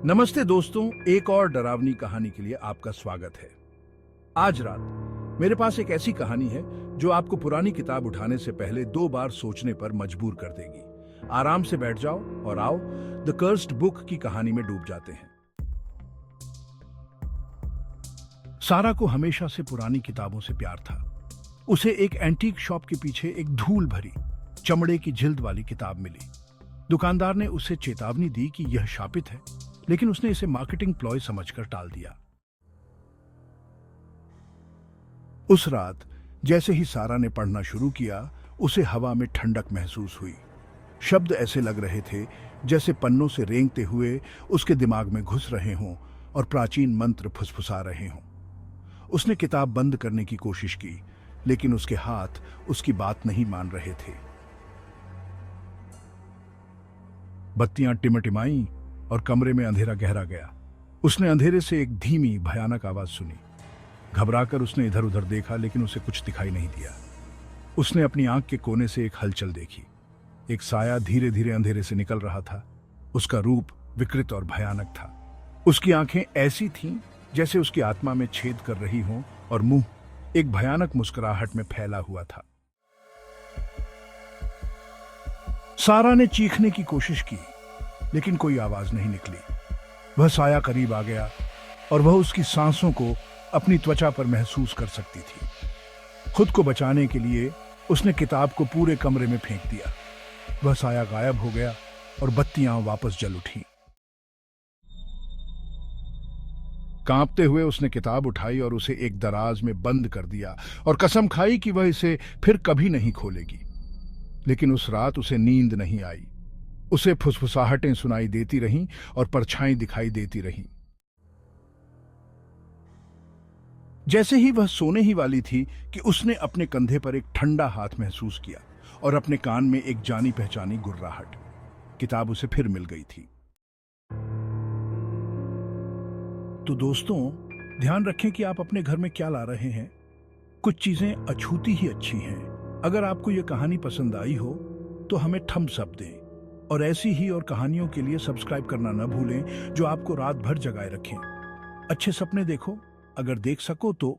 नमस्ते दोस्तों, एक और डरावनी कहानी के लिए आपका स्वागत है। आज रात मेरे पास एक ऐसी कहानी है जो आपको पुरानी किताब उठाने से पहले 2 बार सोचने पर मजबूर कर देगी। आराम से बैठ जाओ और आओ द कर्स्ड बुक की कहानी में डूब जाते हैं। सारा को हमेशा से पुरानी किताबों से प्यार था। उसे एक एंटीक शॉप के पीछे एक धूल भरी चमड़े की जिल्द वाली किताब मिली। दुकानदार ने उसे चेतावनी दी कि यह शापित है, लेकिन उसने इसे मार्केटिंग प्लॉय समझकर टाल दिया। उस रात जैसे ही सारा ने पढ़ना शुरू किया, उसे हवा में ठंडक महसूस हुई। शब्द ऐसे लग रहे थे जैसे पन्नों से रेंगते हुए उसके दिमाग में घुस रहे हों और प्राचीन मंत्र फुसफुसा रहे हों। उसने किताब बंद करने की कोशिश की, लेकिन उसके हाथ उसकी बात नहीं मान रहे थे। बत्तियां टिमटिमाई और कमरे में अंधेरा गहरा गया। उसने अंधेरे से एक धीमी भयानक आवाज सुनी। घबराकर उसने इधर उधर देखा, लेकिन उसे कुछ दिखाई नहीं दिया। उसने अपनी आंख के कोने से एक हलचल देखी। एक साया धीरे धीरे अंधेरे से निकल रहा था। उसका रूप विकृत और भयानक था। उसकी आंखें ऐसी थीं जैसे उसकी आत्मा में छेद कर रही हों, और मुंह एक भयानक मुस्कुराहट में फैला हुआ था। सारा ने चीखने की कोशिश की, लेकिन कोई आवाज नहीं निकली। वह साया करीब आ गया और वह उसकी सांसों को अपनी त्वचा पर महसूस कर सकती थी। खुद को बचाने के लिए उसने किताब को पूरे कमरे में फेंक दिया। वह साया गायब हो गया और बत्तियां वापस जल उठी। कांपते हुए उसने किताब उठाई और उसे एक दराज में बंद कर दिया और कसम खाई कि वह इसे फिर कभी नहीं खोलेगी। लेकिन उस रात उसे नींद नहीं आई। उसे फुसफुसाहटें सुनाई देती रहीं और परछाई दिखाई देती रहीं। जैसे ही वह सोने ही वाली थी कि उसने अपने कंधे पर एक ठंडा हाथ महसूस किया और अपने कान में एक जानी पहचानी गुर्राहट। किताब उसे फिर मिल गई थी। तो दोस्तों, ध्यान रखें कि आप अपने घर में क्या ला रहे हैं। कुछ चीजें अछूती ही अच्छी हैं। अगर आपको यह कहानी पसंद आई हो तो हमें थम्स अप दें, और ऐसी ही और कहानियों के लिए सब्सक्राइब करना न भूलें जो आपको रात भर जगाए रखें। अच्छे सपने देखो, अगर देख सको तो।